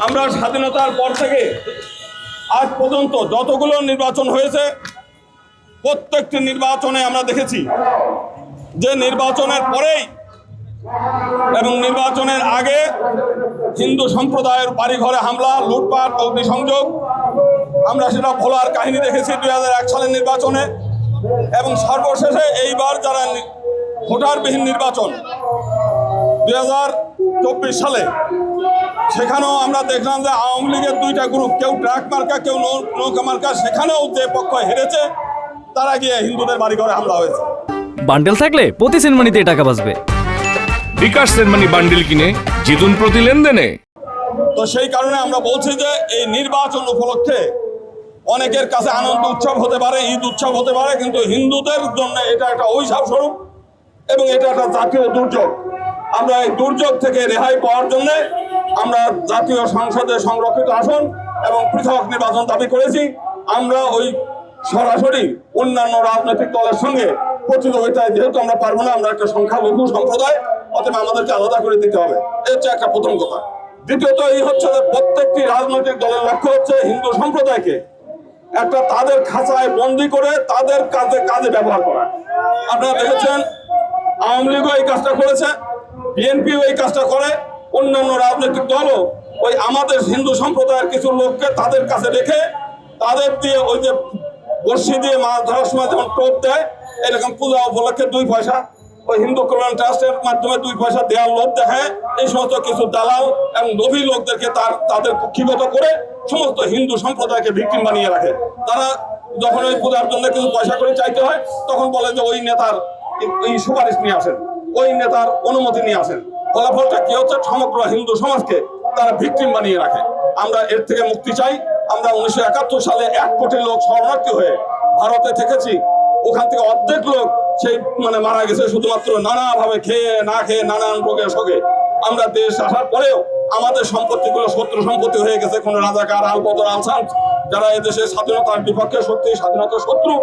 আমরা স্বাধীনতার পর থেকে আজ পর্যন্ত যতগুলো নির্বাচন হয়েছে প্রত্যেকটি নির্বাচনে আমরা দেখেছি যে নির্বাচনের পরেই এবং নির্বাচনের আগে হিন্দু সম্প্রদায়ের বাড়িঘরে হামলা, লুটপাট, অগ্নিসংযোগ আমরা সেটা ভোলার কাহিনী দেখেছি 2001 সালের নির্বাচনে। এবং সর্বশেষে এইবার যারা ভোটারবিহীন নির্বাচন 2024 সালে, সেখানেও আমরা দেখলাম যে আওয়ামী লীগের দুইটা গ্রুপ, কেউ ট্রাক মার্কা, কেউ নৌকা মার্কা, সেখানেও যে পক্ষ হেরেছে তারা গিয়ে হিন্দুদের বাড়িঘরে হামলা হয়েছে। বান্ডেল থাকলে প্রতি সেনমানিতে টাকা বাঁচবে। বিকাশ সেনমানি বান্ডেল কিনে জিতুন প্রতি লেনদেনে। তো সেই কারণে আমরা বলছি যে এই নির্বাচন উপলক্ষে অনেকের কাছে আনন্দ উৎসব হতে পারে, ঈদ উৎসব হতে পারে, কিন্তু হিন্দুদের জন্য এটা একটা অভিশাপ স্বরূপ এবং এটা একটা জাতীয় দুর্যোগ। আমরা এই দুর্যোগ থেকে রেহাই পাওয়ার জন্য আমরা জাতীয় সংসদে সংরক্ষিত আসন এবং পৃথক নির্বাচন দাবি করেছি। আমরা ওই সরাসরি অন্যান্য রাজনৈতিক দলের সঙ্গে প্রতিযোগিতায় যেহেতু আমরা পারবো না, আমরা একটা সংখ্যালঘু সম্প্রদায়, অতএব আমাদেরকে আলাদা করে দিতে হবে। এই হচ্ছে একটা প্রথম কথা। দ্বিতীয়ত এই হচ্ছে যে প্রত্যেকটি রাজনৈতিক দলের লক্ষ্য হচ্ছে হিন্দু সম্প্রদায়কে একটা তাদের খাঁচায় বন্দি করে তাদের কাজে ব্যবহার করা। আপনারা দেখেছেন আওয়ামী লীগও এই কাজটা করেছে, বিএনপিও এই কাজটা করে, অন্যান্য রাজনৈতিক দলও ওই আমাদের হিন্দু সম্প্রদায়ের কিছু লোককে তাদের কাছে রেখে তাদের দিয়ে ওই যে বর্ষি দিয়ে মাছ ধরার সময় যেমন টোপ দেয়, এরকম পূজা উপলক্ষে 2 পয়সা ওই হিন্দু কল্যাণ ট্রাস্টের মাধ্যমে 2 পয়সা দেওয়ার লোভ দেখায় এই সমস্ত কিছু দালাল এবং লোভী লোকদেরকে তাদের কুক্ষিগত করে সমস্ত হিন্দু সম্প্রদায়কে ভিকটিম বানিয়ে রাখে। তারা যখন ওই পূজার জন্য কিছু পয়সা করে চাইতে হয় তখন বলে যে ওই নেতার এই সুপারিশ নিয়ে আসেন, ওই নেতার অনুমতি নিয়ে আসেন। ফলাফলটা কি হচ্ছে? সমগ্র হিন্দু সমাজকে তারা ভিকটিম বানিয়ে রাখে। আমরা এর থেকে মুক্তি চাই। আমরা 1971 সালে 1 কোটি লোক শরণার্থী হয়ে ভারতে থেকেছি, ওখান থেকে অর্ধেক লোক সেই মারা গেছে শুধুমাত্র নানাভাবে খেয়ে না খেয়ে নানান রোগে শোকে। আমরা দেশ আসার পরেও আমাদের সম্পত্তিগুলো শত্রু সম্পত্তি হয়ে গেছে। কোনো রাজাকার, আলবদর, আলসান্ত যারা এদেশে স্বাধীনতার বিপক্ষে শক্তি, স্বাধীনতার শত্রু,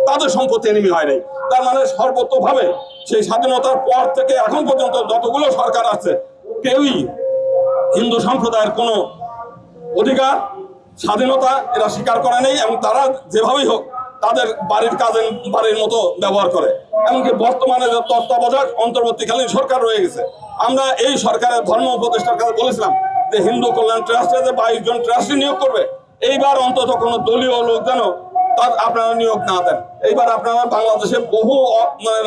তাদের সম্পত্তি এনিমি হয় নাই। তার মানে সর্বতোভাবে সেই স্বাধীনতার পর থেকে এখন পর্যন্ত যতগুলো সরকার আছে কেউই হিন্দু সম্প্রদায়ের কোনো অধিকার, স্বাধীনতা এরা স্বীকার করে নেই এবং তারা যেভাবেই হোক তাদের বাড়ির মতো ব্যবহার করে। এমনকি বর্তমানে যে তত্ত্বাবধায়ক অন্তর্বর্তীকালীন সরকার রয়ে গেছে, আমরা এই সরকারের ধর্ম উপদেষ্টার কাছে বলেছিলাম যে হিন্দু কল্যাণ ট্রাস্টে যে 22 জন ট্রাস্টি নিয়োগ করবে, এইবার অন্তত কোনো দলীয় লোক যেন আপনারা নিয়োগ না দেন। এইবার আপনারা বাংলাদেশে বহু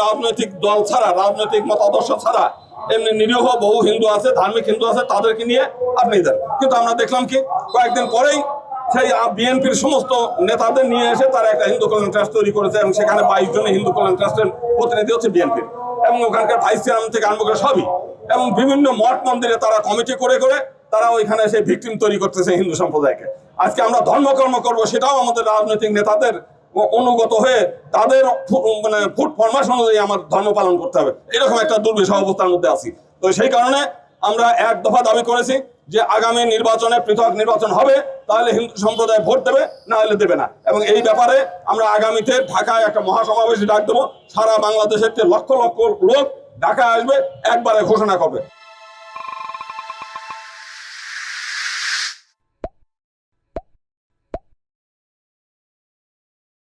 রাজনৈতিক দল ছাড়া, রাজনৈতিক মতাদর্শ ছাড়া এমনি নিরীহ বহু হিন্দু আছে, ধার্মিক হিন্দু আছে, তাদেরকে নিয়ে আপনি দেন। কিন্তু আমরা দেখলাম কি কয়েকদিন পরেই সেই বিএনপির সমস্ত নেতাদের নিয়ে এসে তারা একটা হিন্দু কল্যাণ ট্রাস্ট তৈরি করেছে এবং সেখানে 22 জনের হিন্দু কল্যাণ ট্রাস্টের প্রতিনিধি হচ্ছে বিএনপির এবং ওখানকার ভাইস চেয়ারম্যান থেকে আরম্ভ করে সবই, এবং বিভিন্ন মঠ মন্দিরে তারা কমিটি করে তারা ওইখানে সেই ভিকটিম তৈরি করতেছে হিন্দু সম্প্রদায়কে। আজকে আমরা ধর্মকর্ম করবো, সেটাও আমাদের রাজনৈতিক নেতাদের অনুগত হয়ে তাদের ফুট ফরমাস অনুযায়ী আমার ধর্ম পালন করতে হবে, এরকম একটা দুর্বিষহ অবস্থার মধ্যে আছি। তো সেই কারণে আমরা 1 দফা দাবি করেছি যে আগামী নির্বাচনে পৃথক নির্বাচন হবে, তাহলে হিন্দু সম্প্রদায় ভোট দেবে, না হলে দেবে না। এবং এই ব্যাপারে আমরা আগামীতে ঢাকায় একটা মহাসমাবেশ ডাক দেবো। সারা বাংলাদেশের লক্ষ লক্ষ লোক ঢাকায় আসবে, একবারে ঘোষণা করবে।